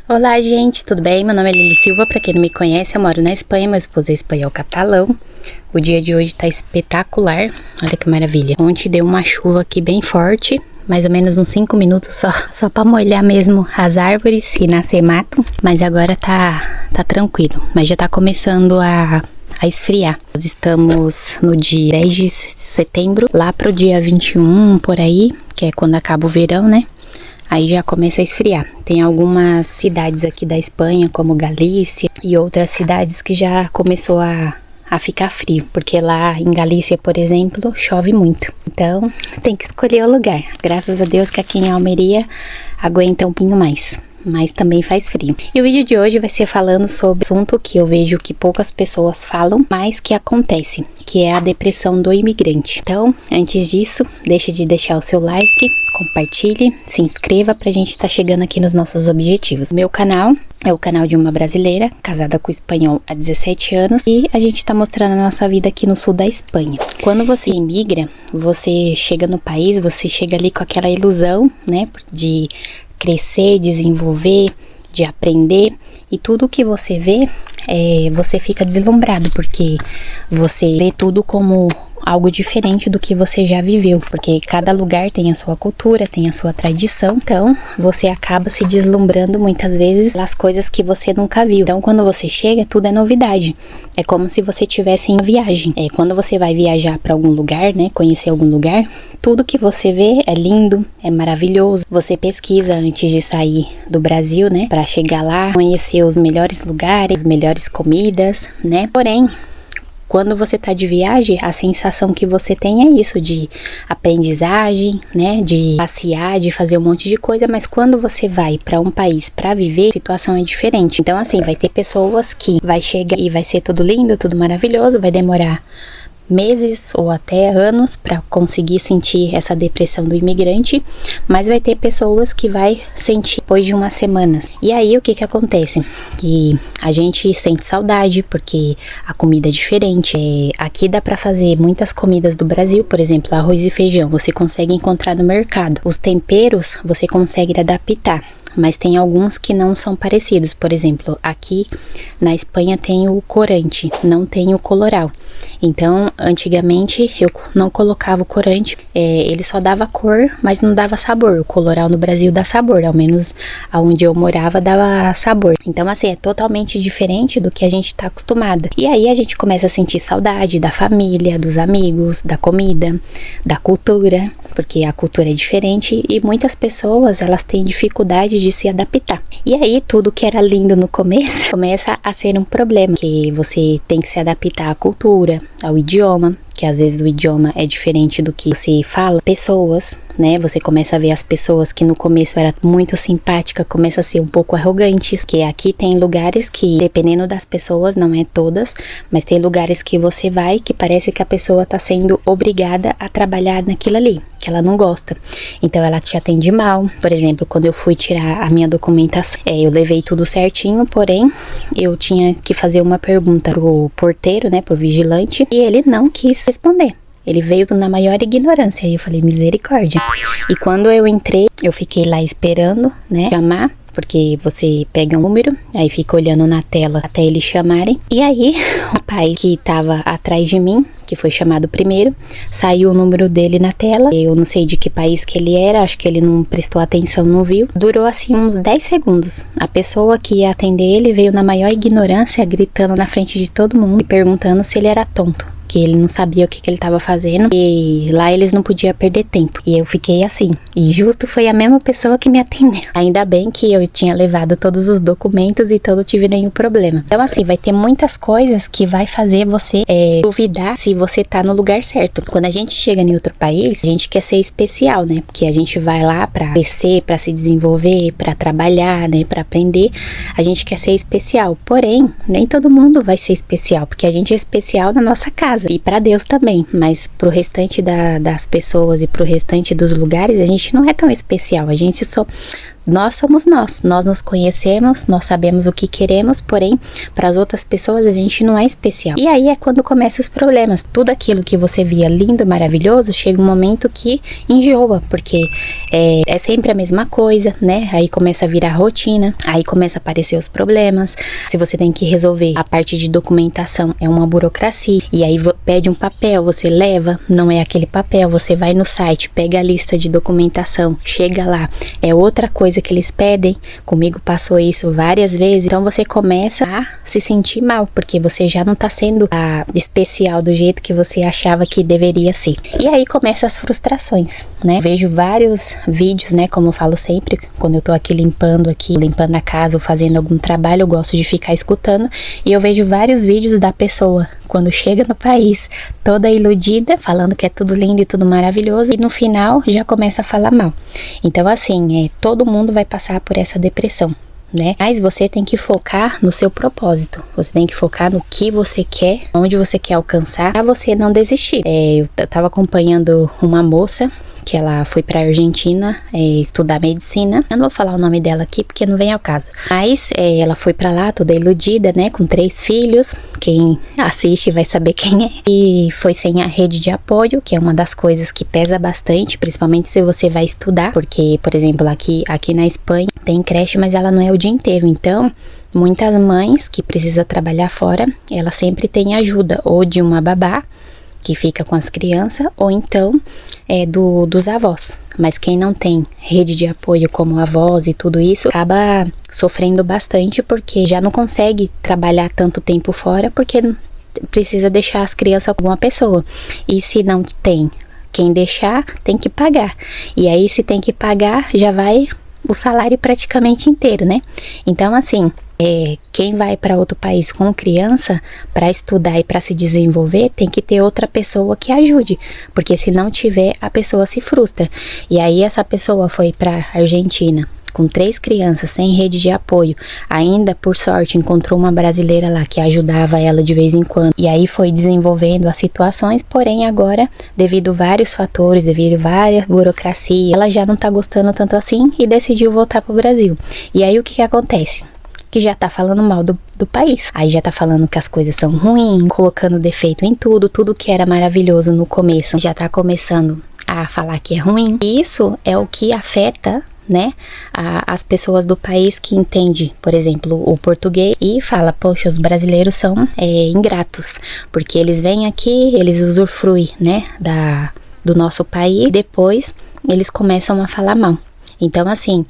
Olá, gente, tudo bem? Meu nome é Lili Silva, pra quem não me conhece, eu moro na Espanha, meu esposo é espanhol catalão. O dia de hoje tá espetacular, olha que maravilha. Ontem deu uma chuva aqui bem forte, mais ou menos uns 5 minutos só pra molhar mesmo as árvores e nascer mato, mas agora tá tranquilo, mas já tá começando a esfriar. Nós estamos no dia 10 de setembro, lá pro dia 21, por aí, que é quando acaba o verão, né? Aí já começa a esfriar. Tem algumas cidades aqui da Espanha, como Galícia, e outras cidades que já começou a ficar frio, porque lá em Galícia, por exemplo, chove muito. Então, tem que escolher o lugar. Graças a Deus que aqui em Almeria aguenta um pouquinho mais, mas também faz frio. E o vídeo de hoje vai ser falando sobre um assunto que eu vejo que poucas pessoas falam, mas que acontece, que é a depressão do imigrante. Então, antes disso, deixe de deixar o seu like, compartilhe, se inscreva pra gente estar chegando aqui nos nossos objetivos. Meu canal é o canal de uma brasileira, casada com espanhol há 17 anos, e a gente tá mostrando a nossa vida aqui no sul da Espanha. Quando você imigra, você chega no país, você chega ali com aquela ilusão, né, de crescer, desenvolver, de aprender, e tudo que você vê, você fica deslumbrado, porque você vê tudo como algo diferente do que você já viveu, porque cada lugar tem a sua cultura, tem a sua tradição, então você acaba se deslumbrando muitas vezes das coisas que você nunca viu. Então quando você chega, tudo é novidade, é como se você tivesse em viagem. Quando você vai viajar para algum lugar, né, conhecer algum lugar, tudo que você vê é lindo, é maravilhoso. Você pesquisa antes de sair do Brasil, né, para chegar lá, conhecer os melhores lugares, as melhores comidas, né, porém quando você tá de viagem, a sensação que você tem é isso, de aprendizagem, né, de passear, de fazer um monte de coisa, mas quando você vai pra um país pra viver, a situação é diferente. Então assim, vai ter pessoas que vai chegar e vai ser tudo lindo, tudo maravilhoso, vai demorar meses ou até anos para conseguir sentir essa depressão do imigrante, mas vai ter pessoas que vai sentir depois de umas semanas. E aí o que acontece? Que a gente sente saudade porque a comida é diferente. Aqui dá para fazer muitas comidas do Brasil, por exemplo, arroz e feijão, você consegue encontrar no mercado. Os temperos você consegue adaptar, mas tem alguns que não são parecidos. Por exemplo, aqui na Espanha tem o corante, não tem o coloral. Então, antigamente eu não colocava o corante, ele só dava cor, mas não dava sabor. O coloral no Brasil dá sabor, ao menos onde eu morava dava sabor. Então, assim, é totalmente diferente do que a gente tá acostumada. E aí a gente começa a sentir saudade da família, dos amigos, da comida, da cultura, porque a cultura é diferente e muitas pessoas, elas têm dificuldade de se adaptar. E aí tudo que era lindo no começo começa a ser um problema, que você tem que se adaptar à cultura, ao idioma, que às vezes o idioma é diferente do que você fala. Pessoas, né, você começa a ver as pessoas que no começo era muito simpática, começa a ser um pouco arrogantes, que aqui tem lugares que, dependendo das pessoas, não é todas, mas tem lugares que você vai que parece que a pessoa tá sendo obrigada a trabalhar naquilo ali, que ela não gosta. Então ela te atende mal. Por exemplo, quando eu fui tirar a minha documentação, eu levei tudo certinho, porém eu tinha que fazer uma pergunta pro porteiro, né, pro vigilante, e ele não quis responder. Ele veio na maior ignorância. Aí eu falei, misericórdia. E quando eu entrei, eu fiquei lá esperando, né, chamar, porque você pega um número, aí fica olhando na tela até eles chamarem. E aí, o pai que tava atrás de mim, que foi chamado primeiro, saiu o número dele na tela. Eu não sei de que país que ele era, acho que ele não prestou atenção, não viu. Durou assim uns 10 segundos. A pessoa que ia atender ele veio na maior ignorância, gritando na frente de todo mundo e perguntando se ele era tonto, que ele não sabia o que ele tava fazendo, e lá eles não podiam perder tempo. E eu fiquei assim, e justo foi a mesma pessoa que me atendeu. Ainda bem que eu tinha levado todos os documentos, então não tive nenhum problema. Então assim, vai ter muitas coisas que vai fazer você duvidar se você tá no lugar certo. Quando a gente chega em outro país, a gente quer ser especial, né? Porque a gente vai lá pra crescer, pra se desenvolver, pra trabalhar, né? Pra aprender. A gente quer ser especial. Porém, nem todo mundo vai ser especial, porque a gente é especial na nossa casa. E para Deus também, mas pro restante das pessoas e pro restante dos lugares, a gente não é tão especial. A gente só nós somos nós nos conhecemos, nós sabemos o que queremos, porém, para as outras pessoas a gente não é especial. E aí é quando começam os problemas. Tudo aquilo que você via lindo, maravilhoso, chega um momento que enjoa, porque é sempre a mesma coisa, né? Aí começa a virar rotina, aí começa a aparecer os problemas. Se você tem que resolver a parte de documentação, é uma burocracia, e aí pede um papel, você leva, não é aquele papel, você vai no site, pega a lista de documentação, chega lá, é outra coisa que eles pedem. Comigo passou isso várias vezes. Então você começa a se sentir mal, porque você já não tá sendo especial do jeito que você achava que deveria ser. E aí começam as frustrações, né? Vejo vários vídeos, né? Como eu falo sempre, quando eu tô aqui limpando a casa ou fazendo algum trabalho, eu gosto de ficar escutando, e eu vejo vários vídeos da pessoa quando chega no país, toda iludida, falando que é tudo lindo e tudo maravilhoso, e no final já começa a falar mal. Então assim, todo mundo vai passar por essa depressão, né? Mas você tem que focar no seu propósito, você tem que focar no que você quer, onde você quer alcançar, pra você não desistir. Eu tava acompanhando uma moça que ela foi pra Argentina estudar medicina. Eu não vou falar o nome dela aqui porque não vem ao caso. Mas ela foi pra lá toda iludida, né? Com 3 filhos. Quem assiste vai saber quem é. E foi sem a rede de apoio, que é uma das coisas que pesa bastante, principalmente se você vai estudar. Porque, por exemplo, aqui na Espanha tem creche, mas ela não é o dia inteiro. Então, muitas mães que precisam trabalhar fora, ela sempre tem ajuda ou de uma babá que fica com as crianças, ou então dos avós. Mas quem não tem rede de apoio como avós e tudo isso, acaba sofrendo bastante, porque já não consegue trabalhar tanto tempo fora, porque precisa deixar as crianças com uma pessoa. E se não tem quem deixar, tem que pagar. E aí, se tem que pagar, já vai o salário praticamente inteiro, né? Então, assim, quem vai para outro país com criança para estudar e para se desenvolver, tem que ter outra pessoa que ajude, porque se não tiver, a pessoa se frustra. E aí essa pessoa foi para Argentina com 3 crianças, sem rede de apoio. Ainda, por sorte, encontrou uma brasileira lá que ajudava ela de vez em quando. E aí foi desenvolvendo as situações, porém agora, devido a vários fatores, devido a várias burocracias, ela já não tá gostando tanto assim e decidiu voltar pro Brasil. E aí o que acontece? Que já tá falando mal do país. Aí já tá falando que as coisas são ruins, colocando defeito em tudo que era maravilhoso no começo, já tá começando a falar que é ruim. E isso é o que afeta, né, as pessoas do país que entendem, por exemplo, o português e fala, poxa, os brasileiros são ingratos, porque eles vêm aqui, eles usufruem, né, do nosso país, e depois eles começam a falar mal. Então, assim,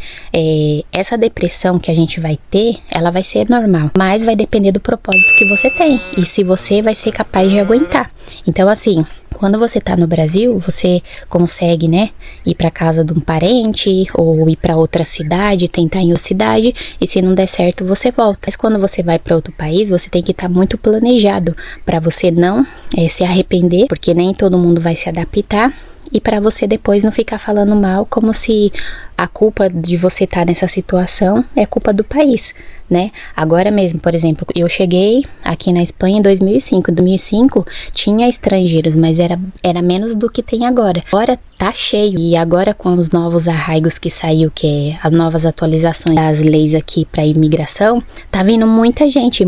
essa depressão que a gente vai ter, ela vai ser normal, mas vai depender do propósito que você tem e se você vai ser capaz de aguentar. Então, assim, quando você tá no Brasil, você consegue, né, ir pra casa de um parente ou ir pra outra cidade, tentar em outra cidade, e se não der certo, você volta. Mas quando você vai pra outro país, você tem que estar muito planejado pra você não se arrepender, porque nem todo mundo vai se adaptar. E para você depois não ficar falando mal, como se a culpa de você estar nessa situação é culpa do país, né? Agora mesmo, por exemplo, eu cheguei aqui na Espanha em 2005. Em 2005 tinha estrangeiros, mas era menos do que tem agora. Agora tá cheio. E agora com os novos arraigos que saiu, que é as novas atualizações das leis aqui para imigração, tá vindo muita gente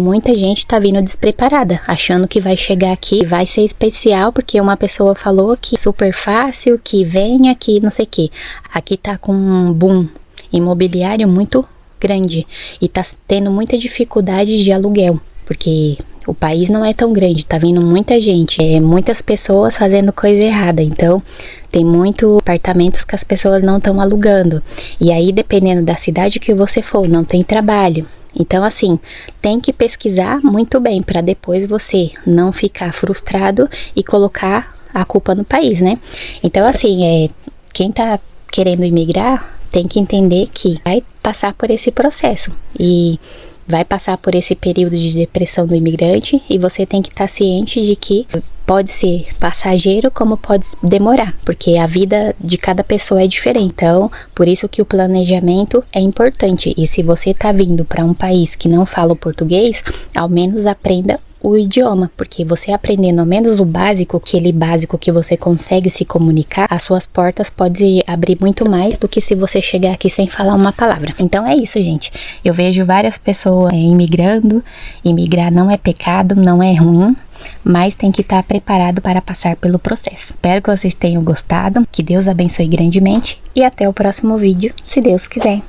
tá vindo despreparada, achando que vai chegar aqui e vai ser especial, porque uma pessoa falou que super fácil, que vem aqui, não sei o que. Aqui tá com um boom imobiliário muito grande e tá tendo muita dificuldade de aluguel, porque o país não é tão grande, tá vindo muita gente, muitas pessoas fazendo coisa errada, então tem muitos apartamentos que as pessoas não estão alugando, e aí dependendo da cidade que você for, não tem trabalho. Então, assim, tem que pesquisar muito bem para depois você não ficar frustrado e colocar a culpa no país, né? Então, assim, quem tá querendo imigrar tem que entender que vai passar por esse processo e vai passar por esse período de depressão do imigrante, e você tem que estar ciente de que pode ser passageiro como pode demorar, porque a vida de cada pessoa é diferente. Então, por isso que o planejamento é importante. E se você tá vindo para um país que não fala o português, ao menos aprenda o idioma, porque você aprendendo ao menos o básico, aquele básico que você consegue se comunicar, as suas portas podem abrir muito mais do que se você chegar aqui sem falar uma palavra. Então é isso, gente. Eu vejo várias pessoas imigrando. Imigrar não é pecado, não é ruim, mas tem que estar preparado para passar pelo processo. Espero que vocês tenham gostado, que Deus abençoe grandemente e até o próximo vídeo, se Deus quiser.